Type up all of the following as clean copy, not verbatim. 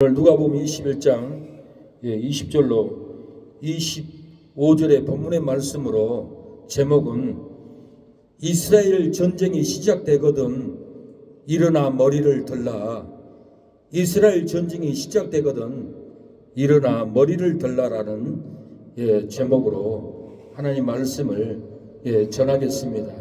오늘 누가복음 21장 20절로 25절의 본문의 말씀으로 제목은 이스라엘 전쟁이 시작되거든 일어나 머리를 들라. 이스라엘 전쟁이 시작되거든 일어나 머리를 들라라는 제목으로 하나님 말씀을 전하겠습니다.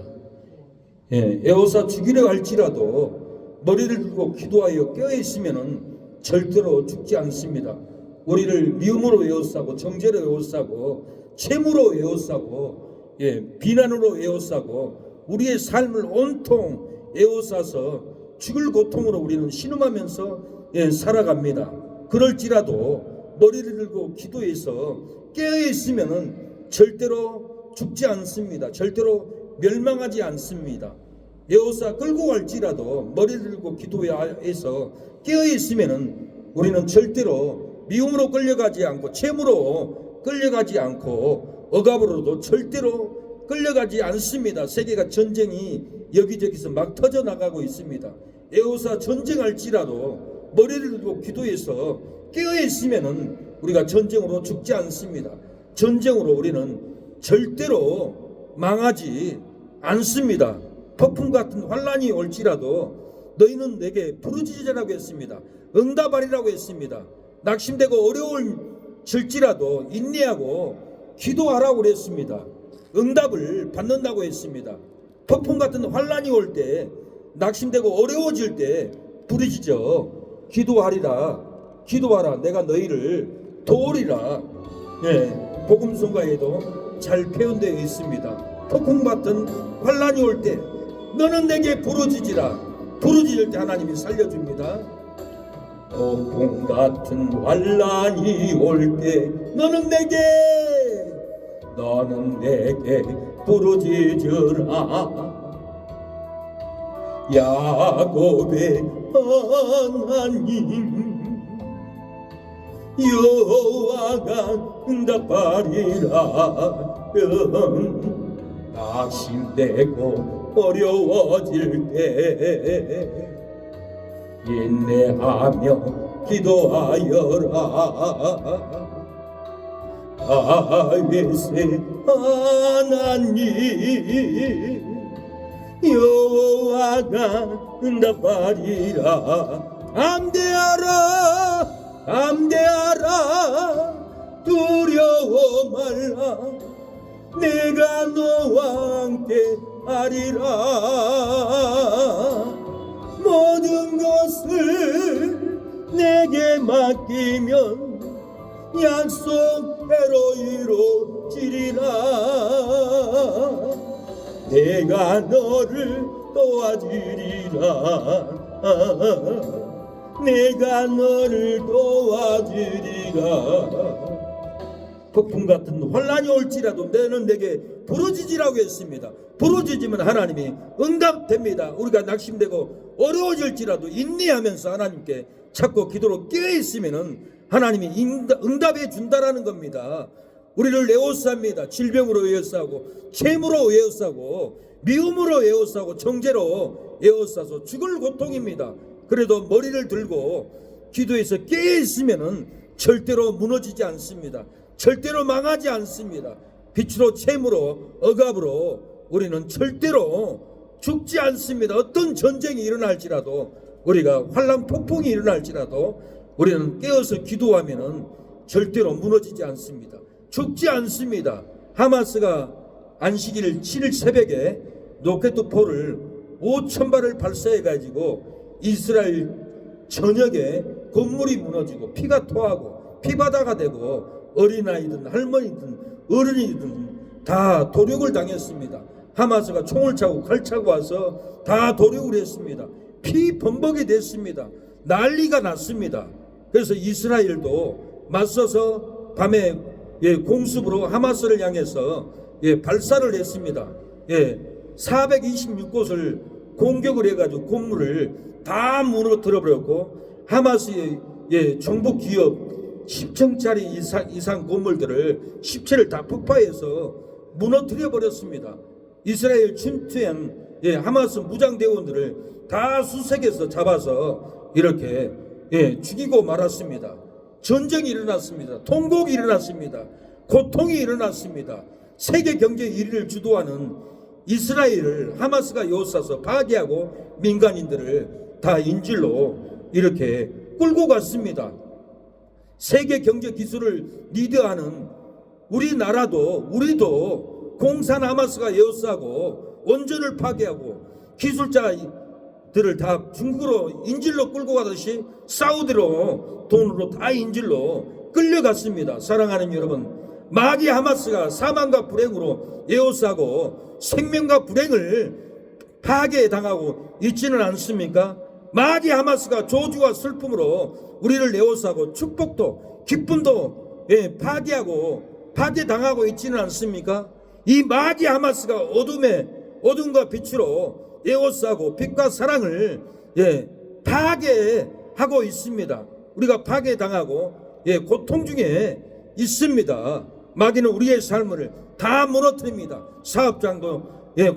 에호사 죽이려 할지라도 머리를 들고 기도하여 깨어있으면은 절대로 죽지 않습니다. 우리를 미움으로 에워싸고 정죄로 에워싸고 채무로 에워싸고 비난으로 에워싸고 우리의 삶을 온통 에워싸서 죽을 고통으로 우리는 신음하면서 살아갑니다. 그럴지라도 머리를 들고 기도해서 깨어있으면은 절대로 죽지 않습니다. 절대로 멸망하지 않습니다. 에워싸 끌고 갈지라도 머리를 들고 기도해서 깨어있으면은 우리는 절대로 미움으로 끌려가지 않고 채무로 끌려가지 않고 억압으로도 절대로 끌려가지 않습니다. 세계가 전쟁이 여기저기서 막 터져 나가고 있습니다. 에호사 전쟁할지라도 머리를 들고 기도해서 깨어있으면은 우리가 전쟁으로 죽지 않습니다. 전쟁으로 우리는 절대로 망하지 않습니다. 폭풍 같은 환란이 올지라도 너희는 내게 부르짖으라고 했습니다. 응답하리라고 했습니다. 낙심되고 어려울질지라도 인내하고 기도하라고 그랬습니다. 응답을 받는다고 했습니다. 폭풍 같은 환란이 올 때 낙심되고 어려워질 때 부르짖어 기도하리라. 기도하라. 내가 너희를 도우리라. 복음성가에도 잘 표현되어 있습니다. 폭풍 같은 환란이 올 때 너는 내게 부르짖으라. 부르짖을 때 하나님이 살려줍니다. 폭풍 같은 환란이 올 때 너는 내게 부르짖으라. 야곱의 하나님 여호와가 응답하리라. 낙심되고 어려워질 때 인내하며 기도하여라. 다윗의 하나님 여호와가 응답하리라. 담대하라. 담대하라. 두려워 말라. 내가 너와 함께 하리라. 모든 것을 내게 맡기면 약속대로 이루어지리라. 내가 너를 도와주리라. 내가 너를 도와주리라. 폭풍 같은 환란이 올지라도 너는 내게 부르짖으라고 했습니다. 부르짖으면 하나님이 응답됩니다. 우리가 낙심되고 어려워질지라도 인내하면서 하나님께 찾고 기도로 깨어있으면 하나님이 응답해 준다라는 겁니다. 우리를 에워쌉니다. 질병으로 에워싸고 채무로 에워싸고 미움으로 에워싸고 정죄로 에워싸서 죽을 고통입니다. 그래도 머리를 들고 기도해서 깨어있으면 절대로 무너지지 않습니다. 절대로 망하지 않습니다. 빛으로 채무로 억압으로 우리는 절대로 죽지 않습니다. 어떤 전쟁이 일어날지라도 우리가 환란 폭풍이 일어날지라도 우리는 깨어서 기도하면은 절대로 무너지지 않습니다. 죽지 않습니다. 하마스가 안식일 7일 새벽에 로켓포를 5,000발을 발사해 가지고 이스라엘 전역에 건물이 무너지고 피가 토하고 피바다가 되고 어린아이든 할머니든 어른이든 다 도륙을 당했습니다. 하마스가 총을 차고 칼 차고 와서 다 도륙을 했습니다. 피 범벅이 됐습니다. 난리가 났습니다. 그래서 이스라엘도 맞서서 밤에 공습으로 하마스를 향해서 발사를 했습니다. 426곳을 공격을 해가지고 건물을 다 무너뜨려 버렸고 하마스의 정부 기업 10층짜리 이상 건물들을 10채를 다 폭파해서 무너뜨려 버렸습니다. 이스라엘 침투한 하마스 무장대원들을 다 수색해서 잡아서 이렇게 죽이고 말았습니다. 전쟁이 일어났습니다. 통곡이 일어났습니다. 고통이 일어났습니다. 세계 경제 1위를 주도하는 이스라엘을 하마스가 에워싸서 파괴하고 민간인들을 다 인질로 이렇게 끌고 갔습니다. 세계 경제 기술을 리드하는 우리도 공산 하마스가 에워싸고 원전을 파괴하고 기술자들을 다 중국으로 인질로 끌고 가듯이 사우디로 돈으로 다 인질로 끌려갔습니다. 사랑하는 여러분, 마귀 하마스가 사망과 불행으로 에워싸고 생명과 불행을 파괴당하고 있지는 않습니까? 마귀 하마스가 조주와 슬픔으로 우리를 에워싸고 축복도 기쁨도 파괴하고 파괴당하고 있지는 않습니까? 이 마귀 하마스가 어둠과 빛으로 에워싸고 빛과 사랑을 파괴하고 있습니다. 우리가 파괴당하고 고통 중에 있습니다. 마귀는 우리의 삶을 다 무너뜨립니다. 사업장도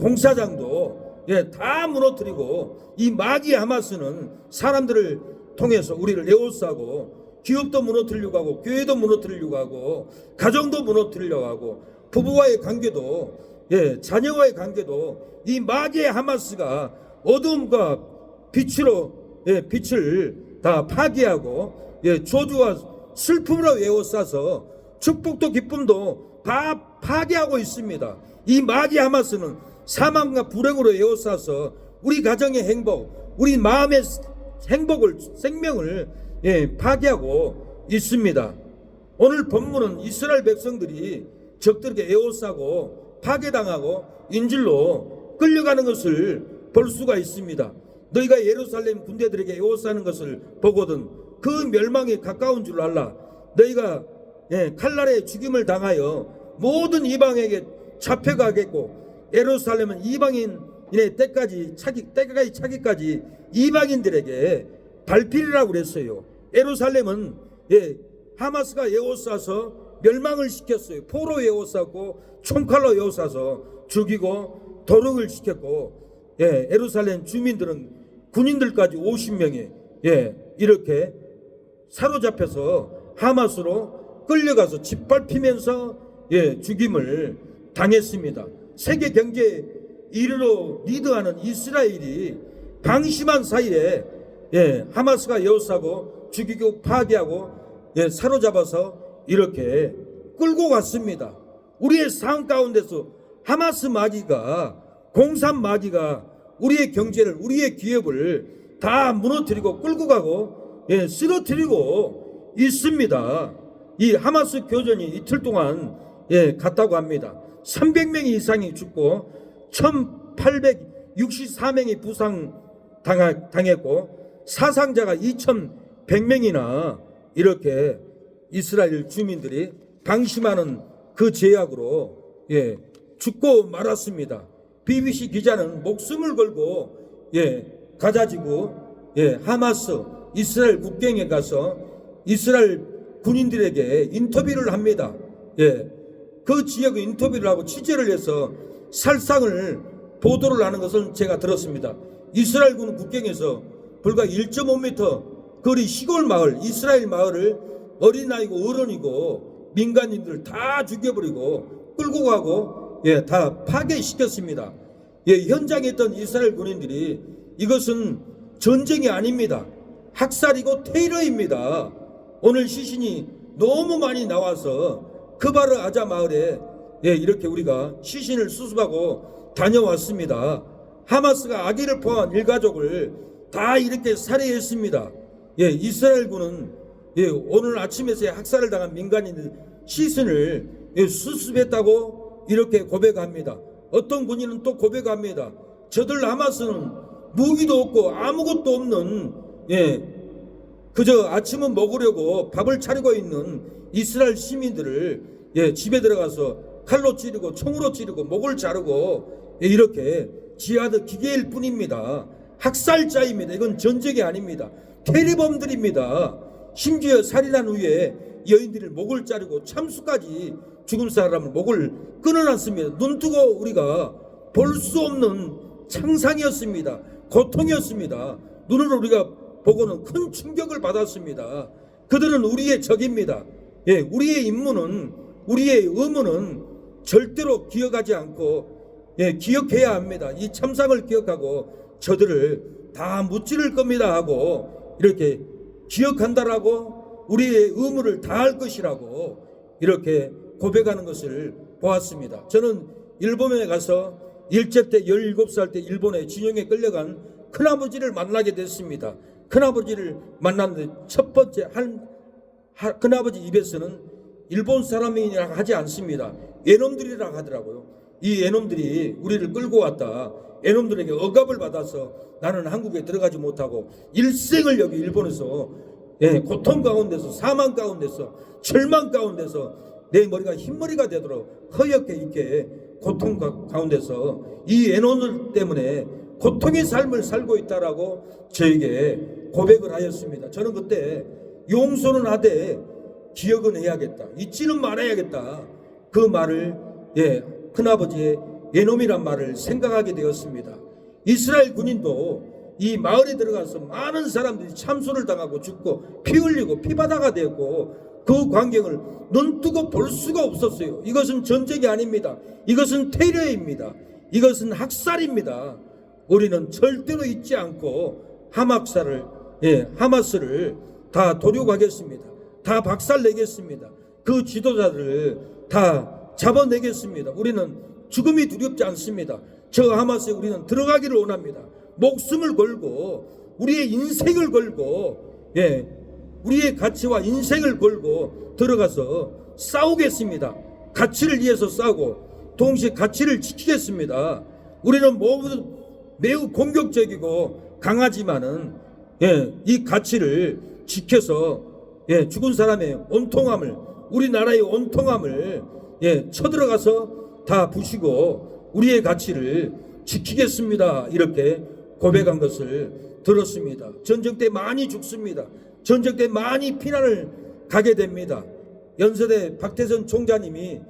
공사장도 다 무너뜨리고, 이 마귀 하마스는 사람들을 통해서 우리를 에워싸고 기업도 무너뜨리려고 하고 교회도 무너뜨리려고 하고 가정도 무너뜨리려고 하고 부부와의 관계도 자녀와의 관계도 이 마귀의 하마스가 어둠과 빛을 다 파괴하고 저주와 슬픔으로 에워싸서 축복도 기쁨도 다 파괴하고 있습니다. 이 마귀 하마스는 사망과 불행으로 에워싸서 우리 가정의 행복, 우리 마음의 행복을, 생명을 파괴하고 있습니다. 오늘 본문은 이스라엘 백성들이 적들에게 에워싸고 파괴당하고 인질로 끌려가는 것을 볼 수가 있습니다. 너희가 예루살렘 군대들에게 에워싸는 것을 보거든 그 멸망이 가까운 줄 알라. 너희가 칼날에 죽임을 당하여 모든 이방에게 잡혀가겠고, 예루살렘은 이방인의 때까지 차기까지 이방인들에게 발필이라고 그랬어요. 예루살렘은 하마스가 에워싸서 멸망을 시켰어요. 포로 에워싸고 총칼로 에워싸서 죽이고 도륙을 시켰고, 예루살렘 주민들은 군인들까지 50명이 이렇게 사로잡혀서 하마스로 끌려가서 짓밟히면서 죽임을 당했습니다. 세계 경제 1위로 리드하는 이스라엘이 방심한 사이에 하마스가 에워싸고 죽이고 파괴하고 사로잡아서 이렇게 끌고 갔습니다. 우리의 삶 가운데서 하마스 마귀가, 공산 마귀가 우리의 경제를, 우리의 기업을 다 무너뜨리고 끌고 가고 쓰러뜨리고 있습니다. 이 하마스 교전이 이틀 동안 갔다고 합니다. 300명 이상이 죽고 1864명이 부상당했고 사상자가 2100명이나 이렇게 이스라엘 주민들이 방심하는 그 제약으로 죽고 말았습니다. BBC 기자는 목숨을 걸고 가자지구 하마스 이스라엘 국경에 가서 이스라엘 군인들에게 인터뷰를 합니다. 그 지역의 인터뷰를 하고 취재를 해서 살상을 보도를 하는 것을 제가 들었습니다. 이스라엘군 국경에서 불과 1.5m 거리 시골 마을, 이스라엘 마을을 어린아이고 어른이고 민간인들 다 죽여버리고 끌고 가고 다 파괴시켰습니다. 현장에 있던 이스라엘 군인들이 이것은 전쟁이 아닙니다. 학살이고 테러입니다. 오늘 시신이 너무 많이 나와서 크바르 아자 마을에 이렇게 우리가 시신을 수습하고 다녀왔습니다. 하마스가 아기를 포함한 일가족을 다 이렇게 살해했습니다. 이스라엘군은 오늘 아침에서 학살을 당한 민간인들 시신을 수습했다고 이렇게 고백합니다. 어떤 군인은 또 고백합니다. 저들 하마스는 무기도 없고 아무것도 없는 그저 아침은 먹으려고 밥을 차리고 있는 이스라엘 시민들을 집에 들어가서 칼로 찌르고 총으로 찌르고 목을 자르고 이렇게 지하드 기계일 뿐입니다. 학살자입니다. 이건 전쟁이 아닙니다. 테러범들입니다. 심지어 살인한 후에 여인들의 목을 자르고 참수까지 죽은 사람을 목을 끊어놨습니다. 눈뜨고 우리가 볼 수 없는 창상이었습니다. 고통이었습니다. 눈으로 우리가 보고는 큰 충격을 받았습니다. 그들은 우리의 적입니다. 예, 우리의 임무는, 우리의 의무는 절대로 기억하지 않고, 예, 기억해야 합니다. 이 참상을 기억하고 저들을 다 무찌를 겁니다 하고 이렇게 기억한다라고 우리의 의무를 다할 것이라고 이렇게 고백하는 것을 보았습니다. 저는 일본에 가서 일제 때 17살 때 일본에 진영에 끌려간 큰아버지를 만나게 됐습니다. 큰아버지를 만났는데 첫 번째 큰아버지 입에서는 일본 사람이라 하지 않습니다. 애놈들이라 하더라고요. 이 애놈들이 우리를 끌고 왔다. 애놈들에게 억압을 받아서 나는 한국에 들어가지 못하고 일생을 여기 일본에서, 예, 고통 가운데서, 사망 가운데서, 절망 가운데서 내 머리가 흰머리가 되도록 허옇게 있게 고통 가운데서 이 애놈들 때문에 고통의 삶을 살고 있다라고 저에게 고백을 하였습니다. 저는 그때 용서는 하되 기억은 해야겠다, 잊지는 말아야겠다, 그 말을, 예, 큰아버지의 애놈이란 말을 생각하게 되었습니다. 이스라엘 군인도 이 마을에 들어가서 많은 사람들이 참소를 당하고 죽고 피 흘리고 피바다가 되었고 그 광경을 눈뜨고 볼 수가 없었어요. 이것은 전쟁이 아닙니다. 이것은 테러입니다. 이것은 학살입니다. 우리는 절대로 잊지 않고 하마스를 다 도륙하겠습니다. 다 박살내겠습니다. 그 지도자들을 다 잡아내겠습니다. 우리는 죽음이 두렵지 않습니다. 저 하마스에 우리는 들어가기를 원합니다. 목숨을 걸고 우리의 인생을 걸고, 예, 우리의 가치와 인생을 걸고 들어가서 싸우겠습니다. 가치를 위해서 싸우고 동시에 가치를 지키겠습니다. 우리는 모두 매우 공격적이고 강하지만은, 예, 이 가치를 지켜서, 예, 죽은 사람의 온통함을, 우리나라의 온통함을, 예, 쳐들어가서 다 부시고 우리의 가치를 지키겠습니다. 이렇게 고백한 것을 들었습니다. 전쟁 때 많이 죽습니다. 전쟁 때 많이 피난을 가게 됩니다. 연세대 박태선 총장님이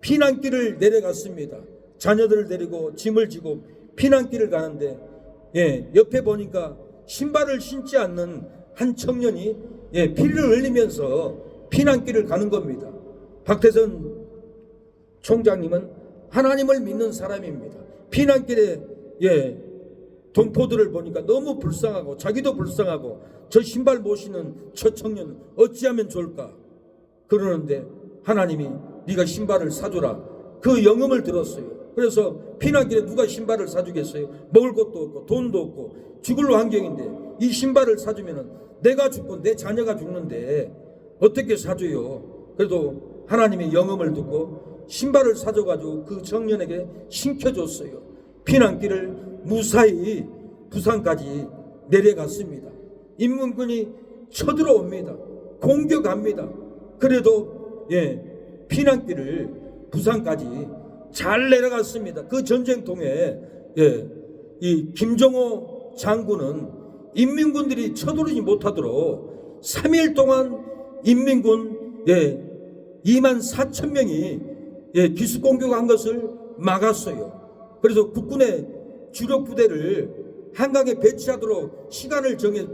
피난길을 내려갔습니다. 자녀들을 데리고 짐을 지고 피난길을 가는데, 예, 옆에 보니까 신발을 신지 않는 한 청년이, 예, 피를 흘리면서 피난길을 가는 겁니다. 박태선 총장님은 하나님을 믿는 사람입니다. 피난길에, 예, 동포들을 보니까 너무 불쌍하고 자기도 불쌍하고 저 신발 못 신는 저 청년 어찌하면 좋을까 그러는데 하나님이 네가 신발을 사주라, 그 영음을 들었어요. 그래서 피난길에 누가 신발을 사주겠어요? 먹을 것도 없고 돈도 없고 죽을 환경인데 이 신발을 사주면은 내가 죽고 내 자녀가 죽는데 어떻게 사줘요? 그래도 하나님의 영음을 듣고 신발을 사줘가지고 그 청년에게 신겨줬어요. 피난길을 무사히 부산까지 내려갔습니다. 인민군이 쳐들어옵니다. 공격합니다. 그래도, 예, 피난길을 부산까지 잘 내려갔습니다. 그 전쟁통에, 예, 이 김정호 장군은 인민군들이 쳐들어오지 못하도록 3일 동안 인민군, 예, 24,000명이, 예, 기습공격한 것을 막았어요. 그래서 국군의 주력 부대를 한강에 배치하도록 시간을 정해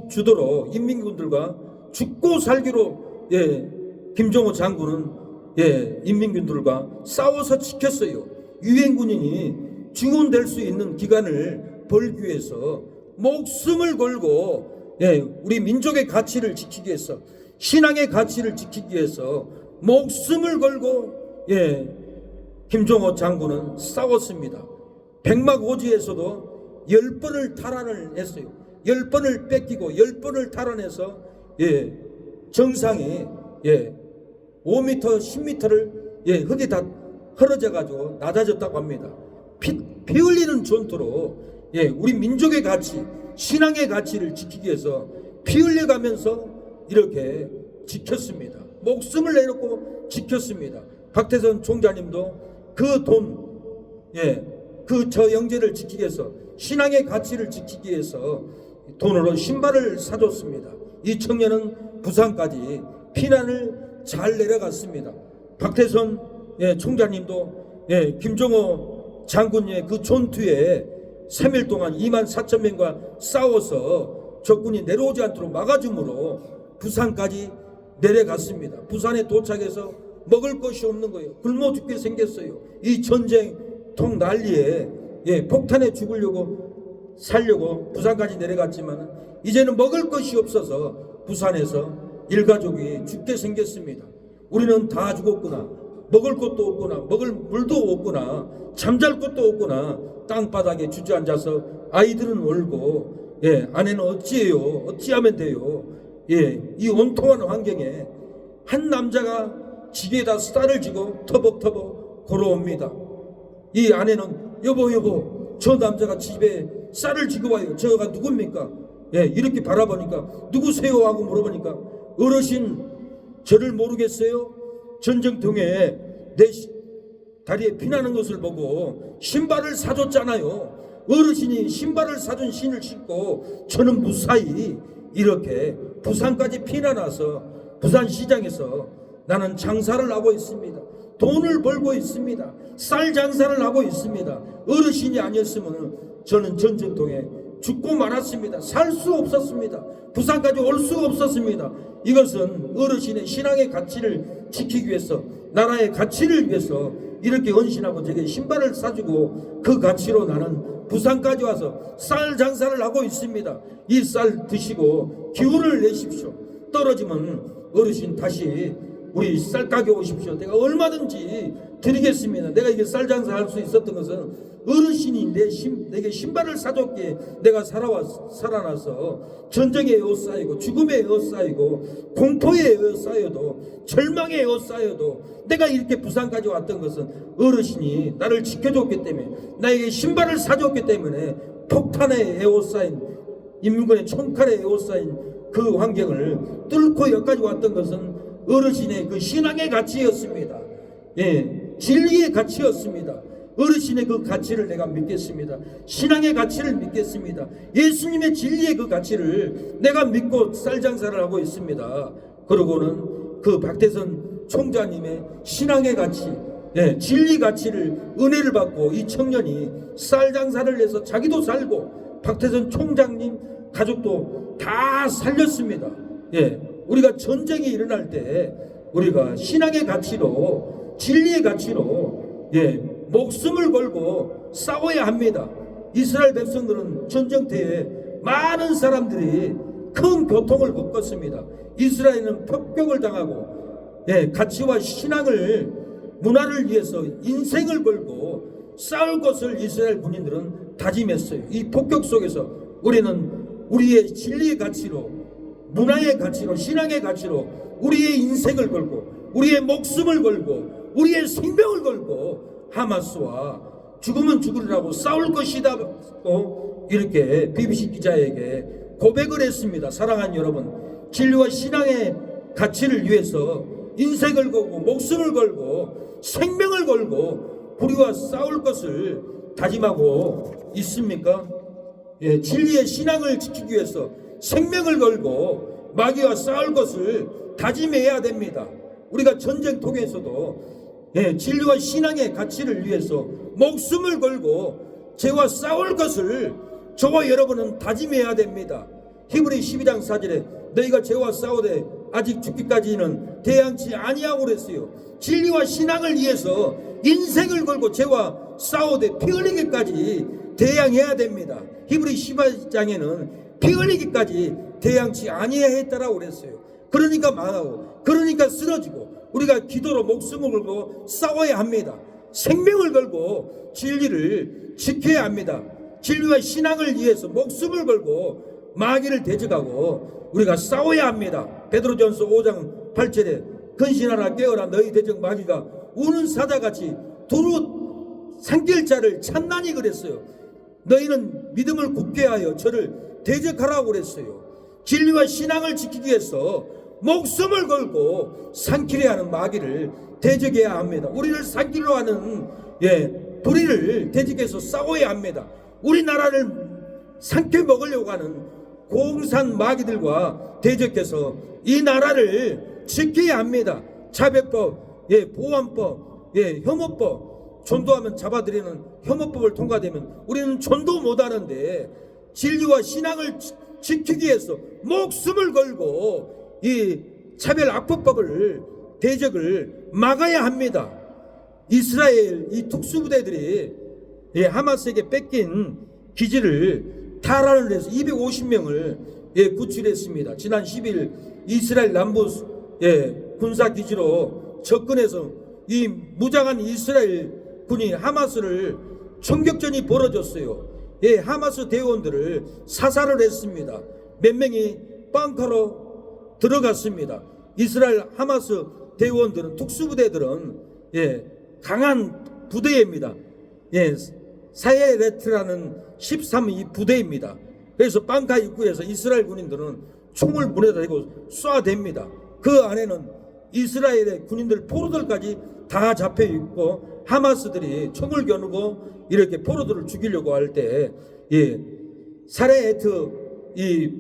주도록 인민군들과 죽고 살기로, 예, 김정호 장군은, 예, 인민군들과 싸워서 지켰어요. 유엔군인이 증원될 수 있는 기간을 벌기 위해서 목숨을 걸고, 예, 우리 민족의 가치를 지키기 위해서, 신앙의 가치를 지키기 위해서 목숨을 걸고, 예, 김정호 장군은 싸웠습니다. 백막오지에서도 10번을 탈환을 했어요. 10번을 뺏기고 10번을 탈환해서, 예, 정상이, 예, 5m, 10m를, 예, 흙이 다 헐어져 가지고 낮아졌다고 합니다. 피 흘리는 전투로, 예, 우리 민족의 가치, 신앙의 가치를 지키기 위해서 피 흘려가면서 이렇게 지켰습니다. 목숨을 내놓고 지켰습니다. 박태선 총장님도 그 돈, 예, 그 저 영재를 지키기 위해서, 신앙의 가치를 지키기 위해서 돈으로 신발을 사줬습니다. 이 청년은 부산까지 피난을 잘 내려갔습니다. 박태선, 예, 총장님도, 예, 김정호 장군의 그 전투에 3일 동안 24,000명과 싸워서 적군이 내려오지 않도록 막아줌으로 부산까지 내려갔습니다. 부산에 도착해서 먹을 것이 없는 거예요. 굶어 죽게 생겼어요. 이 전쟁통 난리에 폭탄에 죽으려고 살려고 부산까지 내려갔지만 이제는 먹을 것이 없어서 부산에서 일가족이 죽게 생겼습니다. 우리는 다 죽었구나. 먹을 것도 없구나. 먹을 물도 없구나. 잠잘 것도 없구나. 땅바닥에 주저앉아서 아이들은 울고 아내는 어찌해요? 어찌하면 돼요? 이 온통한 환경에 한 남자가 지게에다 쌀을 지고 터벅터벅 걸어옵니다. 이 아내는 여보 저 남자가 집에 쌀을 지고 와요. 저가 누굽니까? 이렇게 바라보니까 누구세요? 하고 물어보니까 어르신 저를 모르겠어요? 전쟁통에 내 다리에 피나는 것을 보고 신발을 사줬잖아요. 어르신이 신발을 사준 신을 신고 저는 무사히 이렇게 부산까지 피난와서 부산시장에서 나는 장사를 하고 있습니다. 돈을 벌고 있습니다. 쌀 장사를 하고 있습니다. 어르신이 아니었으면 저는 전쟁통에 죽고 말았습니다. 살 수 없었습니다. 부산까지 올 수 없었습니다. 이것은 어르신의 신앙의 가치를 지키기 위해서, 나라의 가치를 위해서 이렇게 헌신하고 제게 신발을 사주고 그 가치로 나는 부산까지 와서 쌀 장사를 하고 있습니다. 이 쌀 드시고 기운을 내십시오. 떨어지면 어르신 다시 우리 쌀 가게 오십시오. 내가 얼마든지 드리겠습니다. 내가 이게 쌀 장사할 수 있었던 것은 어르신이 내게 신발을 사줬기에 내가 살아나서 전쟁에 에워싸이고 죽음에 에워싸이고 공포에 에워싸여도 절망에 에워싸여도 내가 이렇게 부산까지 왔던 것은 어르신이 나를 지켜줬기 때문에, 나에게 신발을 사줬기 때문에 폭탄에 에워싸인, 인민군의 총칼에 에워싸인 그 환경을 뚫고 여기까지 왔던 것은 어르신의 그 신앙의 가치였습니다. 진리의 가치였습니다. 어르신의 그 가치를 내가 믿겠습니다. 신앙의 가치를 믿겠습니다. 예수님의 진리의 그 가치를 내가 믿고 쌀 장사를 하고 있습니다. 그러고는 그 박태선 총장님의 신앙의 가치, 진리 가치를 은혜를 받고 이 청년이 쌀 장사를 해서 자기도 살고 박태선 총장님 가족도 다 살렸습니다. 우리가 전쟁이 일어날 때 우리가 신앙의 가치로, 진리의 가치로 목숨을 걸고 싸워야 합니다. 이스라엘 백성들은 전쟁터에 많은 사람들이 큰 고통을 겪었습니다. 이스라엘은 폭격을 당하고 가치와 신앙을, 문화를 위해서 인생을 걸고 싸울 것을 이스라엘 군인들은 다짐했어요. 이 폭격 속에서 우리는 우리의 진리의 가치로, 문화의 가치로, 신앙의 가치로 우리의 인생을 걸고 우리의 목숨을 걸고 우리의 생명을 걸고 하마스와 죽으면 죽으리라고 싸울 것이다고 이렇게 BBC 기자에게 고백을 했습니다. 사랑하는 여러분, 진리와 신앙의 가치를 위해서 인생을 걸고 목숨을 걸고 생명을 걸고 불의와 싸울 것을 다짐하고 있습니까? 진리의 신앙을 지키기 위해서 생명을 걸고 마귀와 싸울 것을 다짐해야 됩니다. 우리가 전쟁통에서도 진리와 신앙의 가치를 위해서 목숨을 걸고 죄와 싸울 것을 저와 여러분은 다짐해야 됩니다. 히브리 12장 4절에 너희가 죄와 싸우되 아직 죽기까지는 대항치 아니하고 그랬어요. 진리와 신앙을 위해서 인생을 걸고 죄와 싸우되 피 흘리기까지 대항해야 됩니다. 히브리 12장에는 피 흘리기까지 대항치 아니했다라고 그랬어요. 그러니까 망하고, 그러니까 쓰러지고, 우리가 기도로 목숨을 걸고 싸워야 합니다. 생명을 걸고 진리를 지켜야 합니다. 진리와 신앙을 위해서 목숨을 걸고 마귀를 대적하고 우리가 싸워야 합니다. 베드로전서 5장 8절에 근신하라 깨어라 너희 대적 마귀가 우는 사자같이 두루 삼킬 자를 찬나니 그랬어요. 너희는 믿음을 굳게 하여 저를 대적하라고 그랬어요. 진리와 신앙을 지키기 위해서 목숨을 걸고 삼키려 하는 마귀를 대적해야 합니다. 우리를 삼키려 하는 불의를 대적해서 싸워야 합니다. 우리나라를 삼켜 먹으려고 하는 공산 마귀들과 대적해서 이 나라를 지켜야 합니다. 차별법, 보안법, 혐오법, 전도하면 잡아들이는 혐오법을 통과되면 우리는 전도 못하는데 진리와 신앙을 지키기 위해서 목숨을 걸고 이 차별 악법법을 대적을 막아야 합니다. 이스라엘 이 특수부대들이 하마스에게 뺏긴 기지를 탈환을 해서 250명을 구출했습니다. 지난 10일 이스라엘 남부 군사기지로 접근해서 이 무장한 이스라엘 군이 하마스를 총격전이 벌어졌어요. 하마스 대원들을 사살을 했습니다. 몇 명이 빵카로 들어갔습니다. 이스라엘 하마스 대원들은 특수부대들은 강한 부대입니다. 사예레트라는 13위 부대입니다. 그래서 빵카 입구에서 이스라엘 군인들은 총을 문에다 대고 쏴댑니다. 그 안에는 이스라엘의 군인들 포로들까지 다 잡혀 있고 하마스들이 총을 겨누고 이렇게 포로들을 죽이려고 할 때 사레에트 이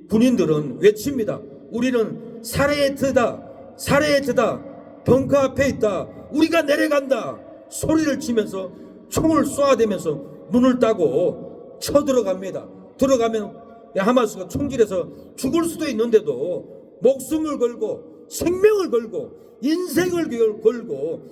군인들은 외칩니다. 우리는 사레에트다, 사레에트다, 벙커 앞에 있다, 우리가 내려간다 소리를 치면서 총을 쏘아대면서 문을 따고 쳐들어갑니다. 들어가면 하마스가 총질해서 죽을 수도 있는데도 목숨을 걸고 생명을 걸고 인생을 걸고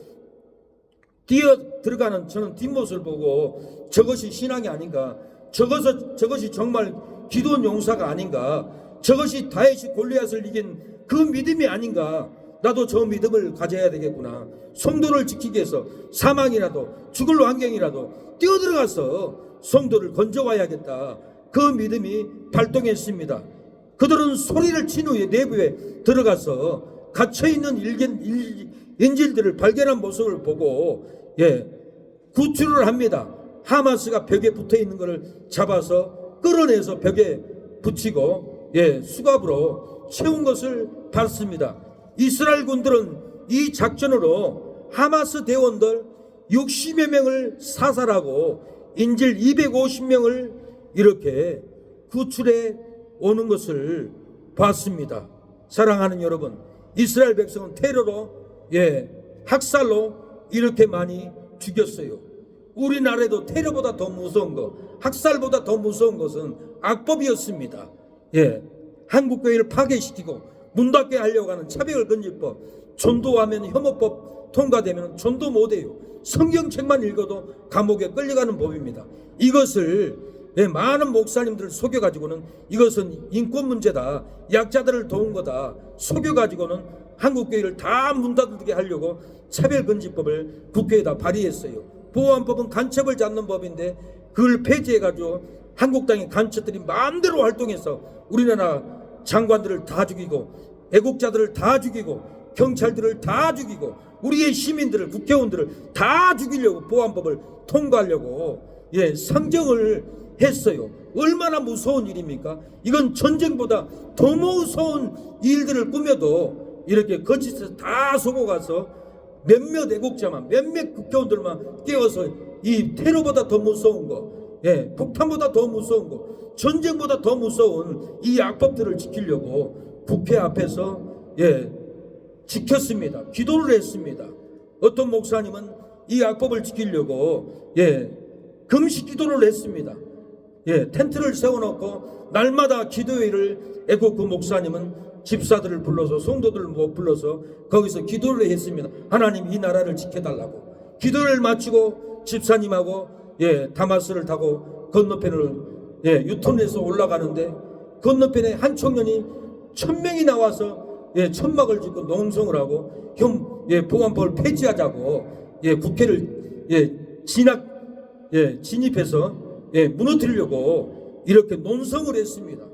뛰어 들어가는 저는 뒷모습을 보고 저것이 신앙이 아닌가, 저것이 정말 기도원 용사가 아닌가, 저것이 다윗이 골리앗을 이긴 그 믿음이 아닌가, 나도 저 믿음을 가져야 되겠구나. 성도를 지키기 위해서 사망이라도 죽을 환경이라도 뛰어들어가서 성도를 건져와야겠다. 그 믿음이 발동했습니다. 그들은 소리를 친 후에 내부에 들어가서 갇혀있는 인질들을 발견한 모습을 보고 구출을 합니다. 하마스가 벽에 붙어있는 것을 잡아서 끌어내서 벽에 붙이고 수갑으로 채운 것을 봤습니다. 이스라엘 군들은 이 작전으로 하마스 대원들 60여 명을 사살하고 인질 250명을 이렇게 구출해 오는 것을 봤습니다. 사랑하는 여러분, 이스라엘 백성은 테러로 학살로 이렇게 많이 죽였어요. 우리나라에도 테러보다 더 무서운 것, 학살보다 더 무서운 것은 악법이었습니다. 한국교회를 파괴시키고 문 닫게 하려고 하는 차별을 건질법, 전도하면 혐오법 통과되면 전도 못해요. 성경책만 읽어도 감옥에 끌려가는 법입니다. 이것을 많은 목사님들을 속여가지고는 이것은 인권 문제다, 약자들을 도운 거다 속여가지고는 한국교회를 다 문 닫게 하려고 차별금지법을 국회에다 발의했어요. 보안법은 간첩을 잡는 법인데 그걸 폐지해가지고 한국 땅의 간첩들이 마음대로 활동해서 우리나라 장관들을 다 죽이고 애국자들을 다 죽이고 경찰들을 다 죽이고 우리의 시민들을, 국회의원들을 다 죽이려고 보안법을 통과하려고 상정을 했어요. 얼마나 무서운 일입니까? 이건 전쟁보다 더 무서운 일들을 꾸며도 이렇게 거짓에서 다 속아가서 몇몇 애국자만, 몇몇 국회의원들만 깨워서 이 테러보다 더 무서운 거, 폭탄보다 더 무서운 거, 전쟁보다 더 무서운 이 악법들을 지키려고 국회 앞에서 지켰습니다. 기도를 했습니다. 어떤 목사님은 이 악법을 지키려고 금식 기도를 했습니다. 텐트를 세워놓고 날마다 기도회를 애국 그 목사님은 집사들을 불러서 성도들을 불러서 거기서 기도를 했습니다. 하나님 이 나라를 지켜달라고. 기도를 마치고 집사님하고 다마스를 타고 건너편을 유턴해서 올라가는데 건너편에 한 청년이 1000명이 나와서 천막을 짓고 농성을 하고 보안법을 폐지하자고 국회를 진입해서 무너뜨리려고 이렇게 논성을 했습니다.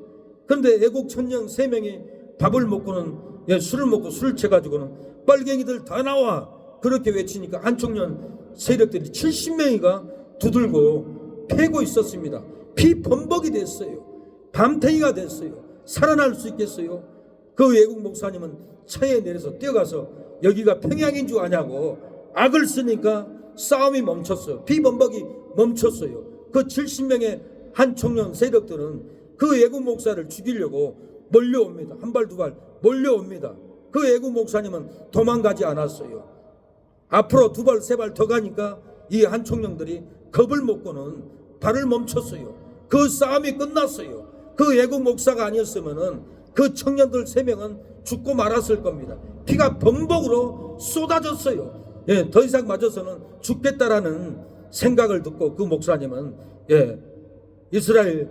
그런데 애국 천령 3명이 밥을 먹고는 술을 먹고 술을 채가지고는 빨갱이들 다 나와 그렇게 외치니까 한총련 세력들이 70명이가 두들고 패고 있었습니다. 피범벅이 됐어요. 밤탱이가 됐어요. 살아날 수 있겠어요? 그 외국 목사님은 차에 내려서 뛰어가서 여기가 평양인 줄 아냐고 악을 쓰니까 싸움이 멈췄어요. 피범벅이 멈췄어요. 그 70명의 한총련 세력들은 그 외국 목사를 죽이려고 몰려옵니다. 한 발 두 발 몰려옵니다. 그 외국 목사님은 도망가지 않았어요. 앞으로 두 발 세 발 더 가니까 이 한 총령들이 겁을 먹고는 발을 멈췄어요. 그 싸움이 끝났어요. 그 애국 목사가 아니었으면은 그 청년들 3명은 죽고 말았을 겁니다. 피가 범벅으로 쏟아졌어요. 예, 더 이상 맞아서는 죽겠다라는 생각을 듣고 그 목사님은 이스라엘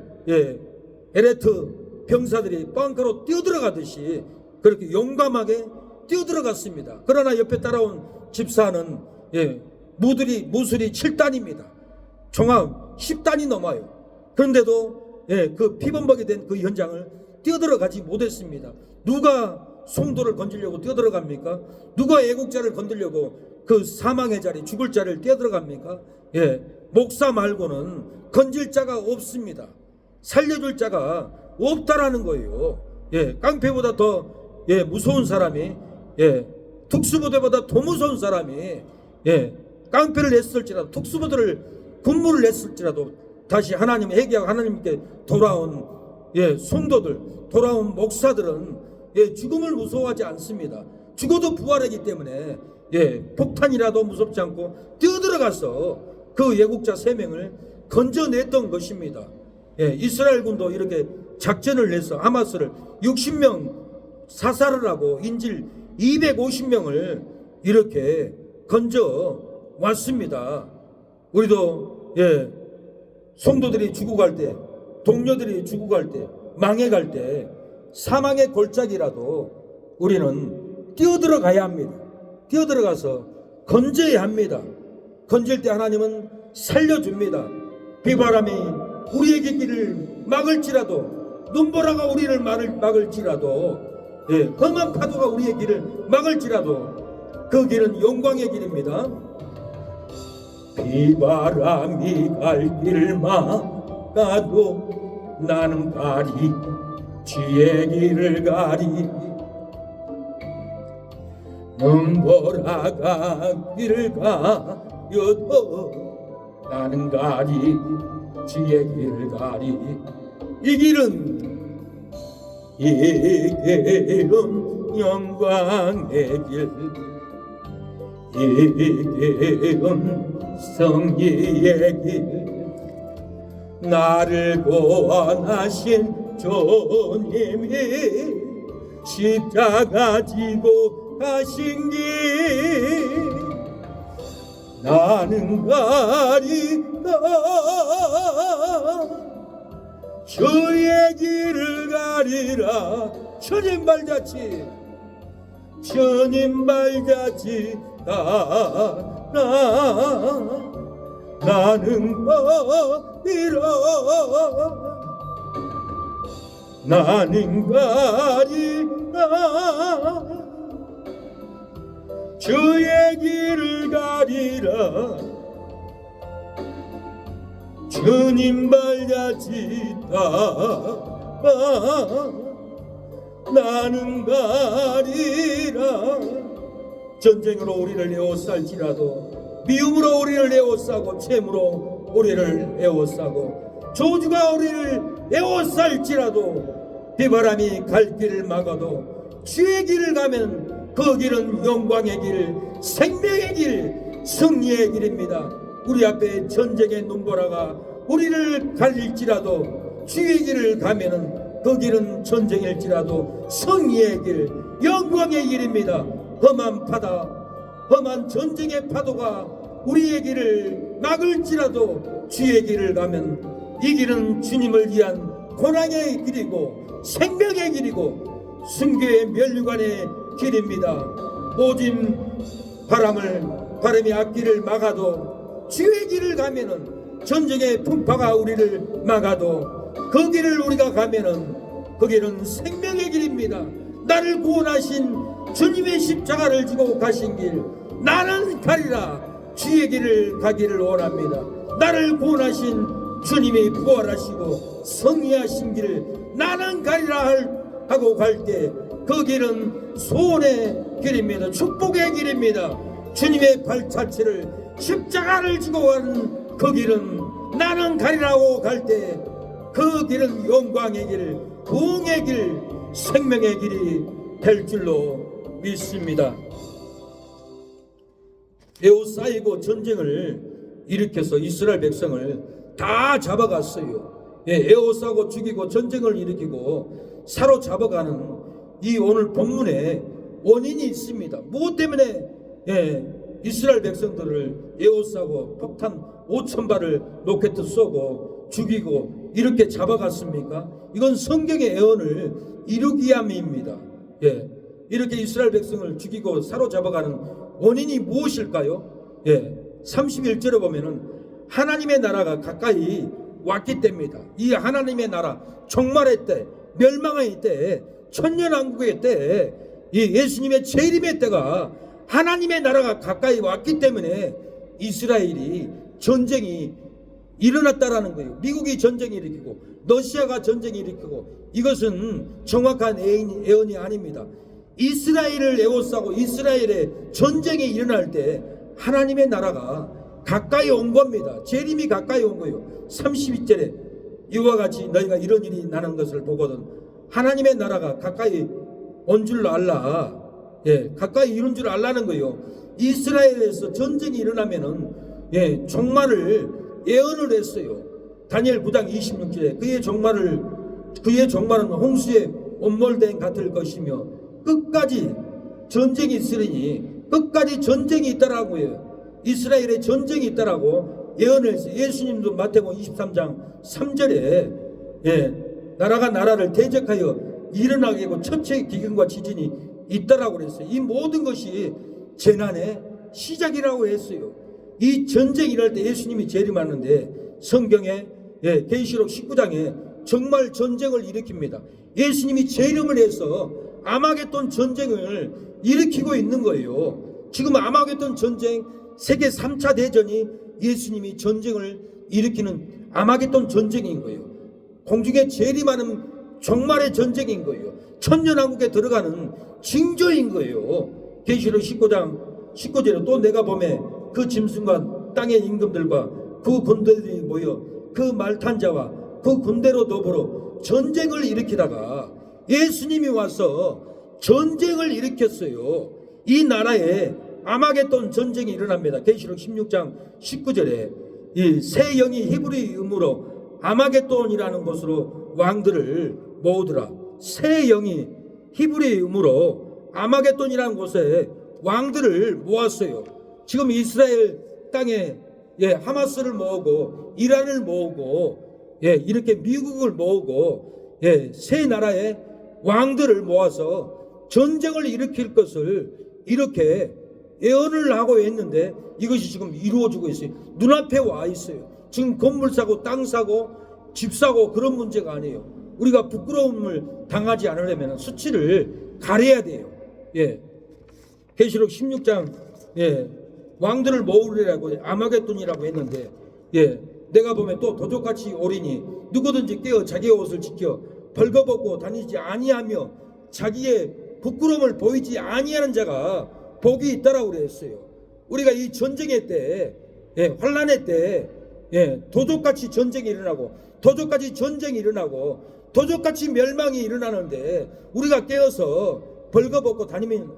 에레트 병사들이 빵가로 뛰어들어가듯이 그렇게 용감하게 뛰어들어갔습니다. 그러나 옆에 따라온 집사는 무술이 7단입니다. 총합 10단이 넘어요. 그런데도 그 피범벅이 된 그 현장을 뛰어들어가지 못했습니다. 누가 성도를 건지려고 뛰어들어갑니까? 누가 애국자를 건드려고 그 사망의 자리, 죽을 자리를 뛰어들어갑니까? 목사 말고는 건질 자가 없습니다. 살려줄 자가 없다라는 거예요. 깡패보다 더 무서운 사람이, 특수부대보다 더 무서운 사람이, 깡패를 냈을지라도, 특수부대를 군무를 냈을지라도 다시 하나님 회개하고 하나님께 돌아온 성도들, 돌아온 목사들은 죽음을 무서워하지 않습니다. 죽어도 부활하기 때문에 폭탄이라도 무섭지 않고 뛰어들어가서 그 예국자 3명을 건져냈던 것입니다. 이스라엘군도 이렇게 작전을 내서 하마스를 60명 사살을 하고 인질 250명을 이렇게 건져 왔습니다. 우리도 성도들이 죽어갈 때, 동료들이 죽어갈 때, 망해갈 때 사망의 골짜기라도 우리는 뛰어들어가야 합니다. 뛰어들어가서 건져야 합니다. 건질 때 하나님은 살려줍니다. 비바람이 우리에게 길을 막을지라도, 눈보라가 우리를 막을지라도, 험한 파도가 우리의 길을 막을지라도 그 길은 영광의 길입니다. 비바람이 갈 길을 막아도 나는 가리, 주의 길을 가리. 눈보라가 길을 가여도 나는 가리, 주의 길을 가리. 이 길은 영광의 길, 이 길은 승리의 길. 나를 구원하신 주님이 십자가 지고 가신 길, 나는 가리라 주의 길을 가리라. 주님 발자취, 주님 발자취 나는 가리라, 나는 가리라 주의 길을 가리라. 주님 발자취 나는 가리라. 전쟁으로 우리를 에워쌀지라도, 미움으로 우리를 에워싸고, 채무로 우리를 에워싸고, 저주가 우리를 에워쌀지라도, 비바람이 갈 길을 막아도 주의 길을 가면 그 길은 영광의 길, 생명의 길, 승리의 길입니다. 우리 앞에 전쟁의 눈보라가 우리를 가릴지라도 주의 길을 가면은 그 길은 전쟁일지라도 승리의 길, 영광의 길입니다. 험한 바다, 험한 전쟁의 파도가 우리의 길을 막을지라도 주의 길을 가면 이 길은 주님을 위한 고난의 길이고 생명의 길이고 순교의 면류관의 길입니다. 모진 바람이 앞길을 막아도 주의 길을 가면은, 전쟁의 풍파가 우리를 막아도 그 길을 우리가 가면은 그 길은 생명의 길입니다. 나를 구원하신 주님의 십자가를 지고 가신 길, 나는 가리라 주의 길을 가기를 원합니다. 나를 구원하신 주님이 부활하시고 승리하신 길, 나는 가리라 하고 갈 때 그 길은 소원의 길입니다. 축복의 길입니다. 주님의 발자취를, 십자가를 지고 가는 그 길은, 나는 가리라고 갈 때 그 길은 영광의 길, 부흥의 길, 생명의 길이 될 줄로 믿습니다. 에워싸이고 전쟁을 일으켜서 이스라엘 백성을 다 잡아갔어요. 에워싸고 죽이고 전쟁을 일으키고 사로잡아가는 이 오늘 본문에 원인이 있습니다. 무엇 때문에 이스라엘 백성들을 에워싸고 폭탄 5,000발을 로켓 쏘고 죽이고 이렇게 잡아갔습니까? 이건 성경의 예언을 이루기 위함입니다. 이렇게 이스라엘 백성을 죽이고 사로잡아가는 원인이 무엇일까요? 31절에 보면은 하나님의 나라가 가까이 왔기 때문이다. 이 하나님의 나라 종말의 때, 멸망의 때, 천년왕국의 때, 이 예수님의 재림의 때가 하나님의 나라가 가까이 왔기 때문에 이스라엘이 전쟁이 일어났다라는 거예요. 미국이 전쟁이 일으키고 러시아가 전쟁이 일으키고 이것은 정확한 예언이 아닙니다. 이스라엘을 에워싸고 이스라엘의 전쟁이 일어날 때 하나님의 나라가 가까이 온 겁니다. 재림이 가까이 온 거예요. 32절에 이와 같이 너희가 이런 일이 나는 것을 보거든 하나님의 나라가 가까이 온 줄 알라. 가까이 이룬 줄 알라는 거예요. 이스라엘에서 전쟁이 일어나면은 종말을 예언을 했어요. 다니엘 9장 26절에 그의 종말은 홍수의 온몰된 같을 것이며 끝까지 전쟁이 있으리니 끝까지 전쟁이 있다라고요. 이스라엘에 전쟁이 있다라고 예언을 했어요. 예수님도 마태복음 23장 3절에 나라가 나라를 대적하여 일어나게 하고 첫째 기근과 지진이 있다라고 그랬어요. 이 모든 것이 재난의 시작이라고 했어요. 이 전쟁이 일어날 때 예수님이 재림하는데 성경에 계시록 19장에 정말 전쟁을 일으킵니다. 예수님이 재림을 해서 아마겟돈 전쟁을 일으키고 있는 거예요. 지금 아마겟돈 전쟁 세계 3차 대전이 예수님이 전쟁을 일으키는 아마겟돈 전쟁인 거예요. 공중에 재림하는 종말의 전쟁인 거예요. 천년왕국에 들어가는 징조인 거예요. 계시록 19장 19절에 또 내가 보매 그 짐승과 땅의 임금들과 그 군대들이 모여 그 말탄 자와 그 군대로 더불어 전쟁을 일으키다가 예수님이 와서 전쟁을 일으켰어요. 이 나라에 아마겟돈 전쟁이 일어납니다. 계시록 16장 19절에 이 새 영이 히브리 음으로 아마겟돈이라는 곳으로 왕들을 모으더라. 새 영이 히브리 음으로 아마겟돈이라는 곳에 왕들을 모았어요. 지금 이스라엘 땅에 하마스를 모으고 이란을 모으고 이렇게 미국을 모으고 세 나라의 왕들을 모아서 전쟁을 일으킬 것을 이렇게 예언을 하고 있는데 이것이 지금 이루어지고 있어요. 눈앞에 와 있어요. 지금 건물 사고 땅 사고 집 사고 그런 문제가 아니에요. 우리가 부끄러움을 당하지 않으려면 수치를 가려야 돼요. 계시록 16장 왕들을 모으리라고 아마겟돈이라고 했는데 내가 보면 또 도적같이 오리니 누구든지 깨어 자기의 옷을 지켜 벌거벗고 다니지 아니하며 자기의 부끄러움을 보이지 아니하는 자가 복이 있다라고 그랬어요. 우리가 이 전쟁의 때 환난의 때 도적같이 전쟁이 일어나고 도적같이 전쟁이 일어나고 도적같이 멸망이 일어나는데 우리가 깨어서 벌거벗고 다니면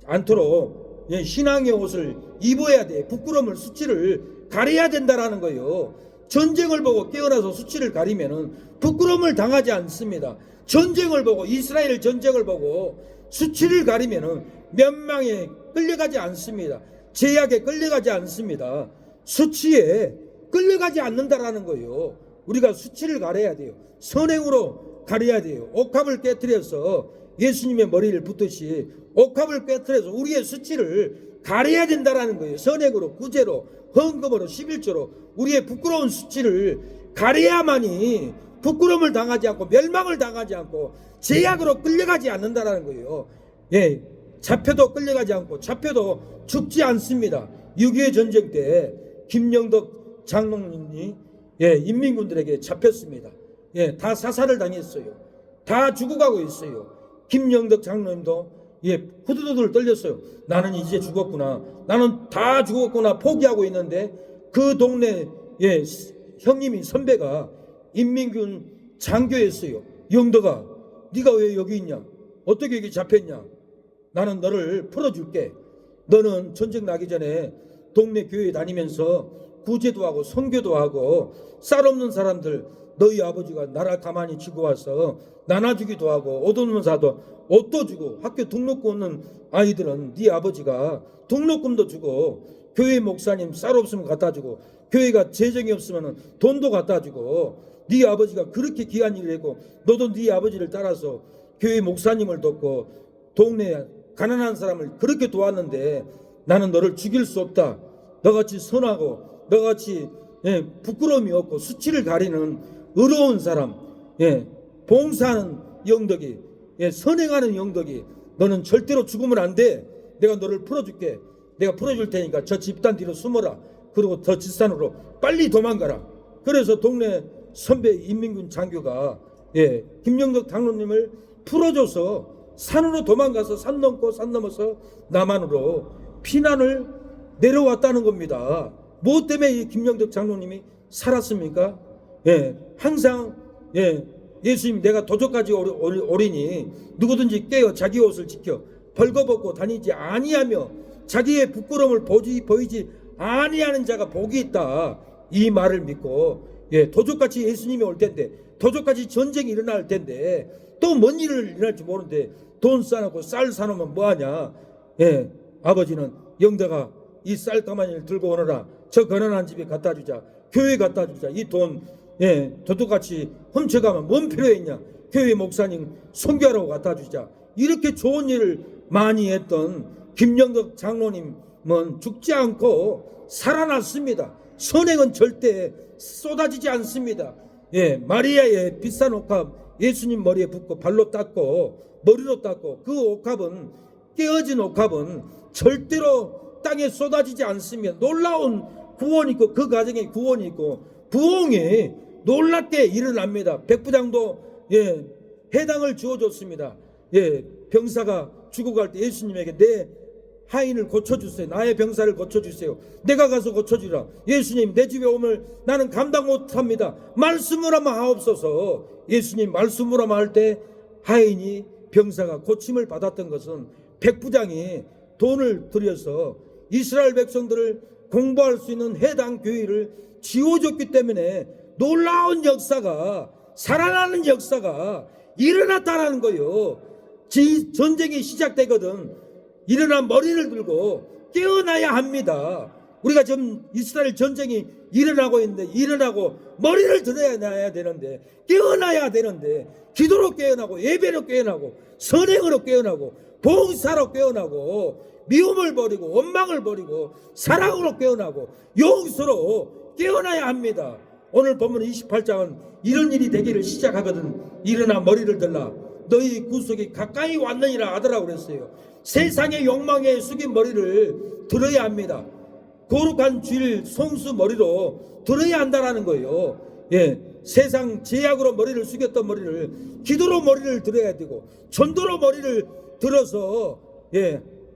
않도록 신앙의 옷을 입어야 돼. 부끄러움을 수치를 가려야 된다라는 거예요. 전쟁을 보고 깨어나서 수치를 가리면은 부끄러움을 당하지 않습니다. 전쟁을 보고 이스라엘 전쟁을 보고 수치를 가리면은 멸망에 끌려가지 않습니다. 제약에 끌려가지 않습니다. 수치에 끌려가지 않는다라는 거예요. 우리가 수치를 가려야 돼요. 선행으로 가려야 돼요. 옥합을 깨트려서 예수님의 머리를 붙듯이 옥합을 깨트려서 우리의 수치를 가려야 된다라는 거예요. 선행으로, 구제로, 헌금으로, 11조로 우리의 부끄러운 수치를 가려야만이 부끄러움을 당하지 않고 멸망을 당하지 않고 제약으로 끌려가지 않는다라는 거예요. 잡혀도 끌려가지 않고 잡혀도 죽지 않습니다. 6.25 전쟁 때 김영덕 장로님이 인민군들에게 잡혔습니다. 다 사살을 당했어요. 다 죽어가고 있어요. 김영덕 장로님도 후두두들 떨렸어요. 나는 이제 죽었구나. 나는 다 죽었구나. 포기하고 있는데 그 동네 형님이 선배가 인민군 장교였어요. 영덕아, 네가 왜 여기 있냐? 어떻게 여기 잡혔냐? 나는 너를 풀어줄게. 너는 전쟁 나기 전에 동네 교회 다니면서 구제도 하고 선교도 하고 쌀 없는 사람들 너희 아버지가 나라 가만히 지고 와서 나눠주기도 하고 옷 없는 사도 옷도 주고 학교 등록금 없는 아이들은 네 아버지가 등록금도 주고 교회 목사님 쌀 없으면 갖다 주고 교회가 재정이 없으면 돈도 갖다 주고 네 아버지가 그렇게 귀한 일을 했고 너도 네 아버지를 따라서 교회 목사님을 돕고 동네 가난한 사람을 그렇게 도왔는데 나는 너를 죽일 수 없다. 너같이 선하고 너같이 부끄러움이 없고 수치를 가리는 의로운 사람, 봉사하는 영덕이, 선행하는 영덕이 너는 절대로 죽으면 안 돼. 내가 너를 풀어줄게. 내가 풀어줄 테니까 저 집단 뒤로 숨어라. 그리고 더 뒷산으로 빨리 도망가라. 그래서 동네 선배 인민군 장교가 김영덕 장로님을 풀어줘서 산으로 도망가서 산 넘고 산 넘어서 남한으로 피난을 내려왔다는 겁니다. 무엇 때문에 이 김영덕 장로님이 살았습니까? 항상 예수님 내가 도적까지 오리니 누구든지 깨어 자기 옷을 지켜 벌거벗고 다니지 아니하며 자기의 부끄러움을 보이지 아니하는 자가 복이 있다. 이 말을 믿고 도적같이 예수님이 올 텐데 도적같이 전쟁이 일어날 텐데 또 뭔 일을 일어날지 모르는데 돈 싸놓고 쌀 사놓으면 뭐하냐. 아버지는 영덕아 이 쌀 가마니를 들고 오너라. 저 가난한 집에 갖다 주자. 교회 갖다 주자. 이 돈 도둑같이 훔쳐가면 뭔 필요 있냐. 교회 목사님 선교하라고 갖다 주자. 이렇게 좋은 일을 많이 했던 김영덕 장로님은 죽지 않고 살아났습니다. 선행은 절대 쏟아지지 않습니다. 마리아의 비싼 옥합 예수님 머리에 붓고 발로 닦고 머리로 닦고 그 옥합은 깨어진 옥합은 절대로 땅에 쏟아지지 않습니다. 놀라운 구원이 있고 그 가정에 구원이 있고 부흥이 놀랍게 일어납니다. 백부장도 해당을 주어줬습니다. 병사가 죽어갈 때 예수님에게 내 하인을 고쳐주세요. 나의 병사를 고쳐주세요. 내가 가서 고쳐주라. 예수님 내 집에 오면 나는 감당 못합니다. 말씀을 하면 하옵소서. 예수님 말씀을 하면 할 때 하인이 병사가 고침을 받았던 것은 백부장이 돈을 들여서 이스라엘 백성들을 공부할 수 있는 해당 교회를 지어줬기 때문에 놀라운 역사가 살아나는 역사가 일어났다라는 거예요. 전쟁이 시작되거든 일어나 머리를 들고 깨어나야 합니다. 우리가 지금 이스라엘 전쟁이 일어나고 있는데 일어나고 머리를 들어야 되는데 깨어나야 되는데 기도로 깨어나고 예배로 깨어나고 선행으로 깨어나고 봉사로 깨어나고 미움을 버리고 원망을 버리고 사랑으로 깨어나고 용서로 깨어나야 합니다. 오늘 본문 28장은 이런 일이 되기를 시작하거든. 일어나 머리를 들라 너희 구속이 가까이 왔느니라 하더라고 그랬어요. 세상의 욕망에 숙인 머리를 들어야 합니다. 거룩한 쥐를 송수 머리로 들어야 한다라는 거예요. 세상 제약으로 머리를 숙였던 머리를 기도로 머리를 들어야 되고 전도로 머리를 들어서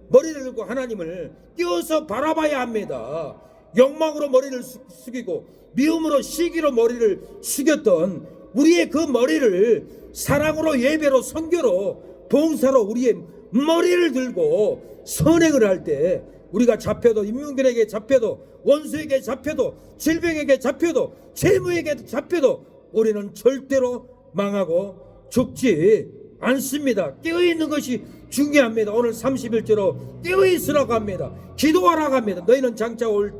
머리를 들고 하나님을 띄어서 바라봐야 합니다. 욕망으로 머리를 숙이고 미움으로 시기로 머리를 숙였던 우리의 그 머리를 사랑으로 예배로 선교로 봉사로 우리의 머리를 들고 선행을 할 때 우리가 잡혀도 인민군에게 잡혀도 원수에게 잡혀도 질병에게 잡혀도 재무에게 잡혀도 우리는 절대로 망하고 죽지 않습니다. 깨어있는 것이 중요합니다. 오늘 31절로 깨어있으라고 합니다. 기도하라고 합니다. 너희는 장차 올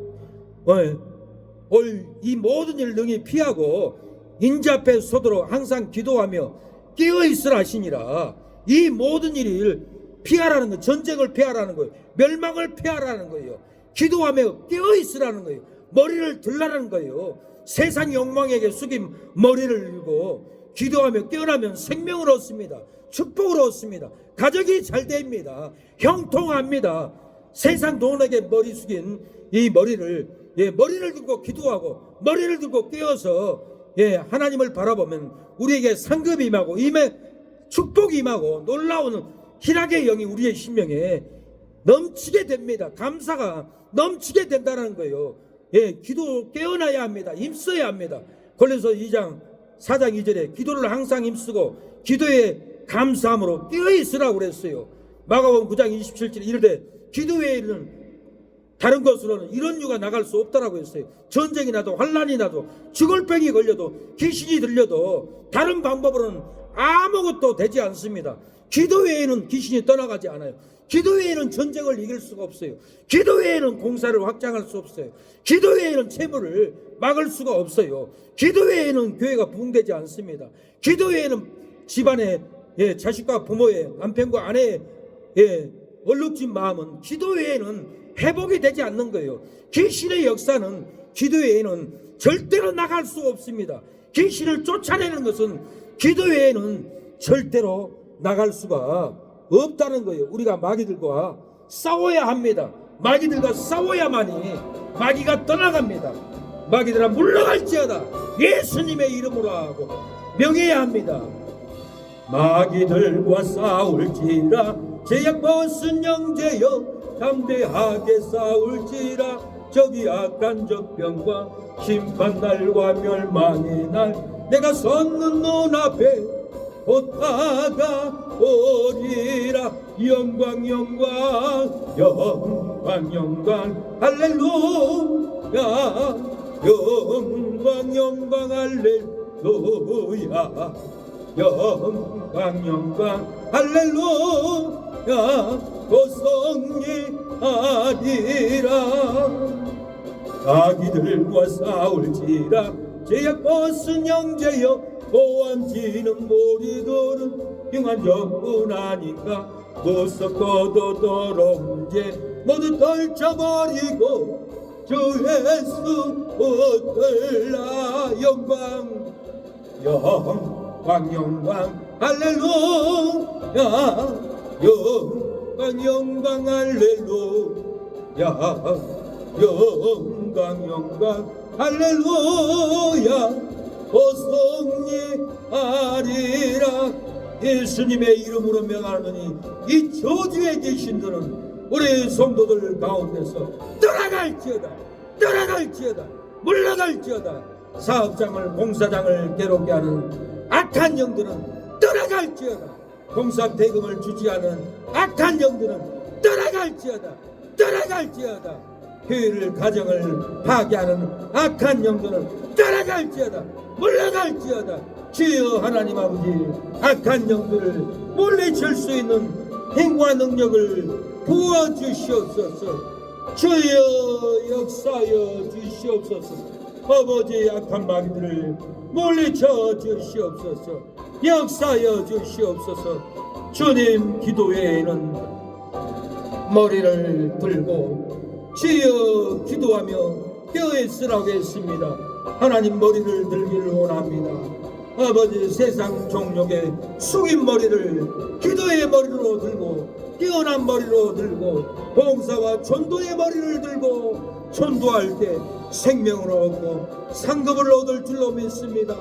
이 모든 일을 능히 피하고 인자 앞에 서도록 항상 기도하며 깨어있으라 하시니라. 이 모든 일을 피하라는 거예요. 전쟁을 피하라는 거예요. 멸망을 피하라는 거예요. 기도하며 깨어있으라는 거예요. 머리를 들라는 거예요. 세상 욕망에게 숙인 머리를 들고 기도하며 깨어나면 생명을 얻습니다. 축복을 얻습니다. 가족이 잘 됩니다. 형통합니다. 세상 돈에게 머리 숙인 이 머리를 머리를 들고 기도하고 머리를 들고 깨어서 하나님을 바라보면 우리에게 상급이 임하고 축복이 임하고 놀라운 희락의 영이 우리의 심령에 넘치게 됩니다. 감사가 넘치게 된다는 거예요. 기도 깨어나야 합니다. 힘써야 합니다. 골로새 2장 4장 2절에 기도를 항상 힘쓰고 기도에 감사함으로 깨어있으라고 그랬어요. 마가복음 9장 27절에 이르되 기도 외에는 다른 것으로는 이런 유가 나갈 수 없다라고 했어요. 전쟁이 나도 환란이 나도 죽을 병이 걸려도 귀신이 들려도 다른 방법으로는 아무것도 되지 않습니다. 기도 외에는 귀신이 떠나가지 않아요. 기도 외에는 전쟁을 이길 수가 없어요. 기도 외에는 공사를 확장할 수 없어요. 기도 외에는 채무를 막을 수가 없어요. 기도 외에는 교회가 부흥되지 않습니다. 기도 외에는 집안의 자식과 부모의 남편과 아내의 얼룩진 마음은 기도 외에는 회복이 되지 않는 거예요. 귀신의 역사는 기도 외에는 절대로 나갈 수 없습니다. 귀신을 쫓아내는 것은 기도 외에는 절대로 나갈 수가 없다는 거예요. 우리가 마귀들과 싸워야 합니다. 마귀들과 싸워야만이 마귀가 떠나갑니다. 마귀들아 물러갈지어다 예수님의 이름으로 하고 명해야 합니다. 마귀들과 싸울지라 제약 벗은 형제여 담대하게 싸울지라 저기 악한 적병과 심판날과 멸망의 날 내가 섰는 눈앞에 곧 다가오리라. 영광 영광 영광 영광 할렐루야. 영광 영광 할렐루야. 영광 영광 할렐루야. 고성리하리라. 마귀들과 싸울지라 제약 벗은 형제여 보안지는 모리들은 행한 적뿐 아닌가. 무섭고도 더러운 죄 모두 떨쳐버리고 주 예수 얻으라. 영광 영광 영광 할렐루야. 영광 영광 할렐루야. 영광 영광 할렐루야. 보성리하리라. 예수님의 이름으로 명하노니 이 저주의 귀신들은 우리 성도들 가운데서 떠나갈지어다. 떠나갈지어다. 물러갈지어다. 사업장을 공사장을 괴롭게 하는 악한 영들은 떠나갈지어다. 공사 대금을 주지 않은 악한 영들은 떠나갈지어다. 떠나갈지어다. 교회를 가정을 파괴하는 악한 영들은 떠나갈지어다. 물러갈지어다. 주여 하나님 아버지 악한 영들을 물리칠 수 있는 힘과 능력을 부어주시옵소서. 주여 역사여 주시옵소서. 아버지 악한 마귀들을 물리쳐 주시옵소서. 역사여 주시옵소서. 주님 기도 외에는 머리를 들고 주여 기도하며 뼈에쓰라고 했습니다. 하나님 머리를 들기를 원합니다. 아버지 세상 종족의 숙인 머리를 기도의 머리로 들고 뛰어난 머리로 들고 봉사와 전도의 머리를 들고 전도할 때 생명을 얻고 상급을 얻을 줄로 믿습니다.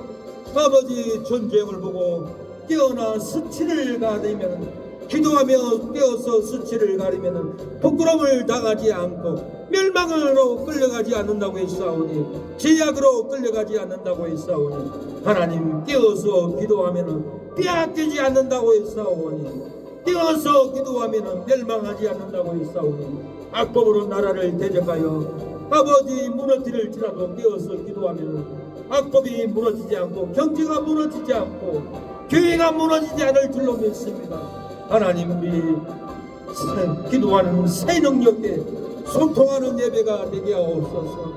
아버지 전쟁을 보고 뛰어나 수치를 가리면 기도하며 뛰어서 수치를 가리면 부끄러움을 당하지 않고 멸망으로 끌려가지 않는다고 했사오니 제약으로 끌려가지 않는다고 했사오니 하나님 뛰어서 기도하면 빼앗기지 않는다고 했사오니 뛰어서 기도하면 멸망하지 않는다고 했사오니 악법으로 나라를 대적하여 아버지 무너뜨릴지라도 뛰어서 기도하면 악법이 무너지지 않고 경제가 무너지지 않고 교회가 무너지지 않을 줄로 믿습니다. 하나님 우리 기도하는 새 능력에 소통하는 예배가 되게 하옵소서.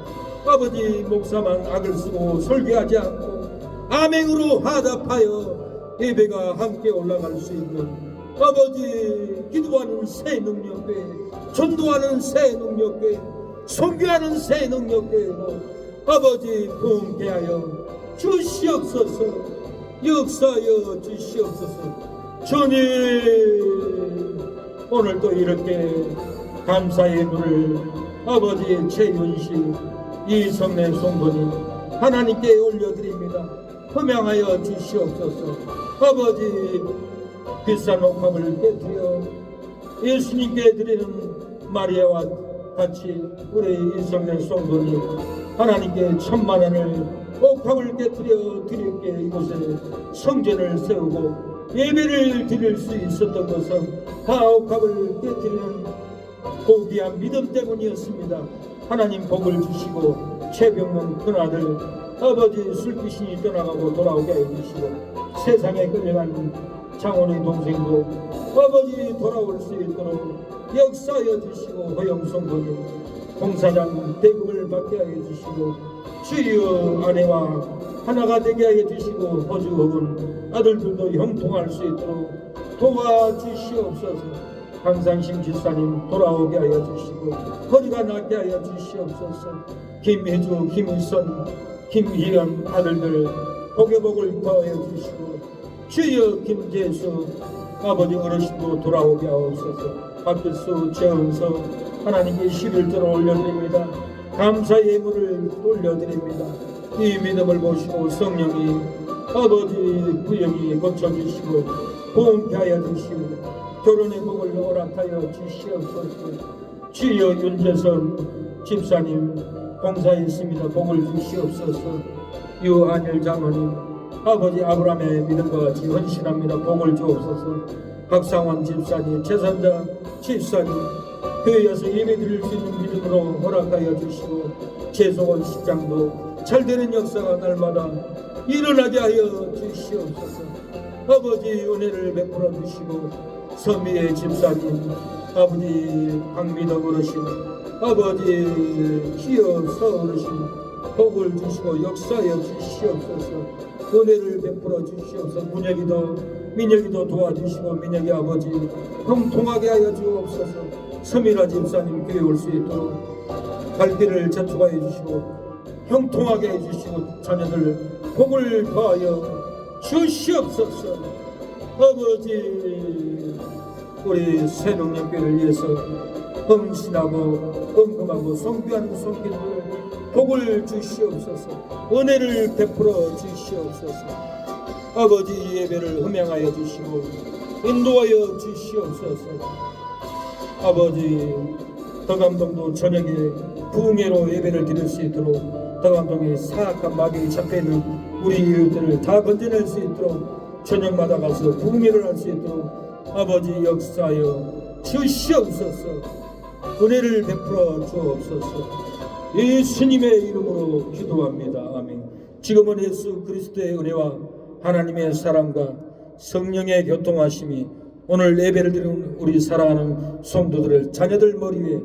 아버지 목사만 악을 쓰고 설교하지 않고 아멘으로 화답하여 예배가 함께 올라갈 수 있는 아버지 기도하는 새 능력에 전도하는 새 능력에 선교하는 새 능력에로 아버지 부흥케 하여 주시옵소서. 역사여 주시옵소서. 주님 오늘도 이렇게 감사의 물을 아버지 최윤식 이성래 성도님 하나님께 올려드립니다. 흠양하여 주시옵소서. 아버지 비싼 옥합을 깨뜨려 예수님께 드리는 마리아와 같이 우리 이성래 성도님 하나님께 10,000,000원을 옥합을 깨뜨려 드릴게 이곳에 성전을 세우고 예배를 드릴 수 있었던 것은 다 옥합을 깨뜨리는 고귀한 믿음 때문이었습니다. 하나님 복을 주시고 최병문 큰아들 아버지 술귀신이 떠나가고 돌아오게 해주시고 세상에 끌려간 장원의 동생도 아버지 돌아올 수 있도록 역사하여 주시고 허영성도님 공사장 대급을 받게 하여 주시고 주여 아내와 하나가 되게 하여 주시고 호주호군 아들들도 형통할 수 있도록 도와주시옵소서. 강상심 집사님 돌아오게 하여 주시고 허리가 낫게 하여 주시옵소서. 김혜주, 김일선, 김희연 아들들 복의 복을 더하여 주시고 주여 김재수 아버지 어르신도 돌아오게 하옵소서. 박필수, 최은서 하나님께 11조를 올려드립니다. 감사의 예물을 올려드립니다. 이 믿음을 보시고 성령이 아버지 부영이 고쳐주시고 보험케 하여 주시고 결혼의 복을 허락하여 주시옵소서. 주여 윤재선 집사님 봉사했습니다. 복을 주시옵소서. 유한일 장로님 아버지 아브라함의 믿음과 같이 헌신합니다. 복을 주옵소서. 박상원 집사님 최선자 집사님 교회에서 예배드릴 수 있는 믿음으로 허락하여 주시고 최소원 식장도 잘되는 역사가 날마다 일어나게 하여 주시옵소서. 아버지 은혜를 베풀어 주시고 서미의 집사님 아버지 박미덕 어르신 아버지 희여서 어르신 복을 주시고 역사하여 주시옵소서. 은혜를 베풀어 주시옵소서. 민혁이도 도와주시고 민혁이 아버지 형통하게 하여 주옵소서. 서미라 집사님 교회 올 수 있도록 갈 길을 저축하여 주시고 형통하게 해주시고 자녀들 복을 더하여 주시옵소서. 아버지 우리 새농년교회를 위해서 헌신하고 헌금하고 성교하는 손길들 복을 주시옵소서. 은혜를 베풀어 주시옵소서. 아버지 예배를 흠양하여 주시고 인도하여 주시옵소서. 아버지 더감동도 저녁에 부흥회로 예배를 드릴 수 있도록 더감동에 사악한 마귀에 잡혀있는 우리 이웃들을 다 건져낼 수 있도록 저녁마다 가서 부흥회를 할 수 있도록 아버지 역사하여 주시옵소서. 은혜를 베풀어 주옵소서. 예수님의 이름으로 기도합니다. 아멘. 지금은 예수 그리스도의 은혜와 하나님의 사랑과 성령의 교통하심이 오늘 예배를 드리는 우리 사랑하는 성도들을 자녀들 머리 위에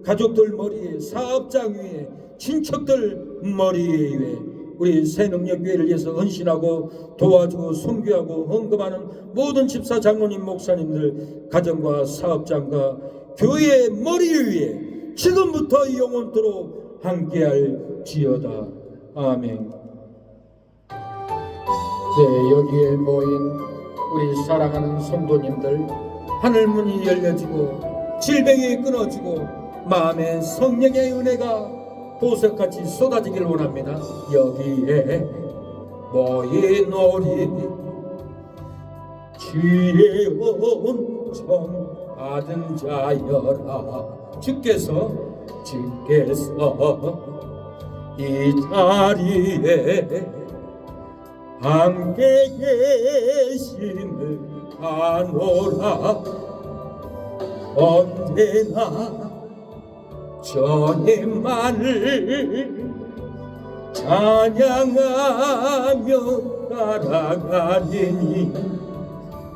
가족들 머리 위에 사업장 위에 친척들 머리 위에 우리 새능력교회를 위해서 헌신하고 도와주고 선교하고 헌금하는 모든 집사 장로님 목사님들 가정과 사업장과 교회의 머리 위에 지금부터 영원토록 함께할지어다. 아멘. 네, 여기에 모인 우리 사랑하는 성도님들 하늘문이 열려지고 질병이 끊어지고 마음의 성령의 은혜가 보석같이 쏟아지길 원합니다. 여기에 모인 우리 주의 은총 받은 자여라. 주께서 이 자리에 함께 계심을 아노라. 언제나 주님만을 찬양하며 따라가니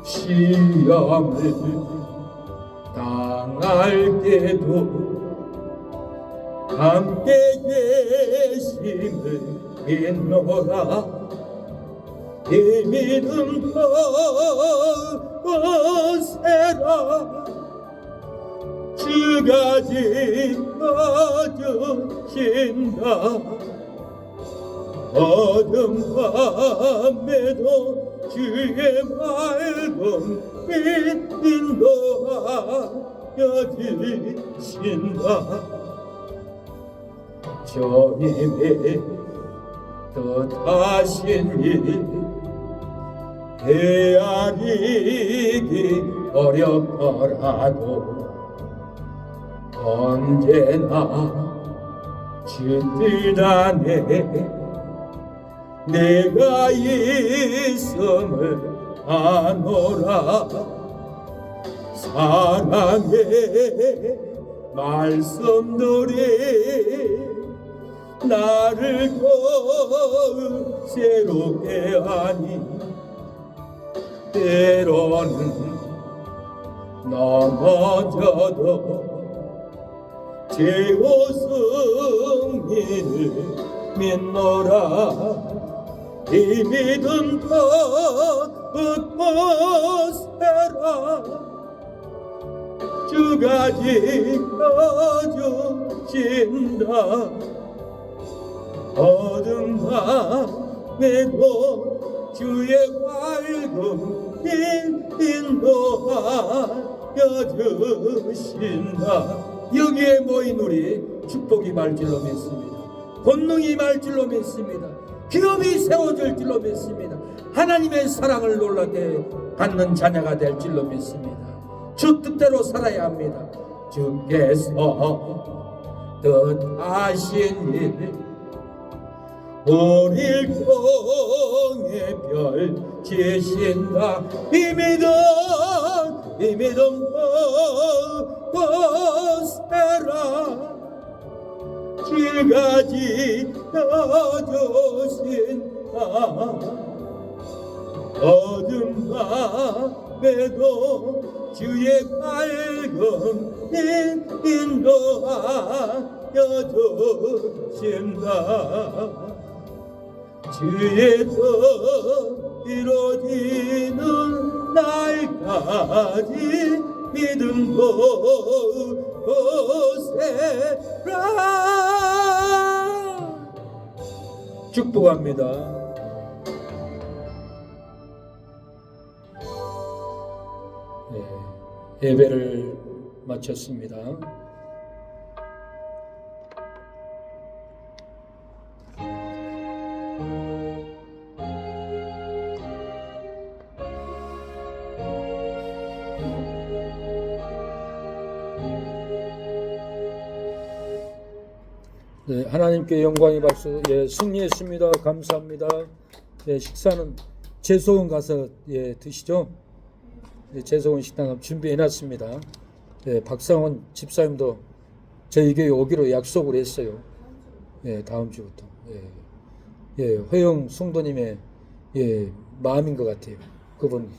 시험을 당할 때도 함께 계심을 믿노라. 이 믿음 거세라. 주가 지켜주신다. 어둠 밤에도 주의 말씀 인도하여 주신다. 주님의 뜻하신 일 헤아리기 어렵더라도 언제나 주 뜻 안에 내가 있음을 아노라. 사랑의 말씀들이 나를 더욱 새롭게 하니 때로는 넘어져도 제호 승리를 믿노라. 이 믿음 더욱 거세라. 주가 지켜주신다. 어둠 밤에도 주의 밝음 인도하여 주신다. 여기에 모인 우리 축복이 말 줄로 믿습니다. 권능이 말 줄로 믿습니다. 기업이 세워질 줄로 믿습니다. 하나님의 사랑을 놀랍게 받는 자녀가 될 줄로 믿습니다. 주 뜻대로 살아야 합니다. 주께서 뜻하신 일 우리를 통해 펼치신다. 이 믿음 거세라. 주가 지켜주신다. 어둠 밤에도 주의 밝음 인도하여 주신다. 주의 뜻 이루어지는 날까지 믿음 거세라. 축복합니다. 예배를 마쳤습니다. 네, 하나님께 영광이 박수. 승리했습니다. 감사합니다. 식사는 재소원 가서 드시죠. 재소원 식당 준비해놨습니다. 박상원 집사님도 저희 교회 오기로 약속을 했어요. 다음 주부터. 회영 성도님의 마음인 것 같아요. 그분.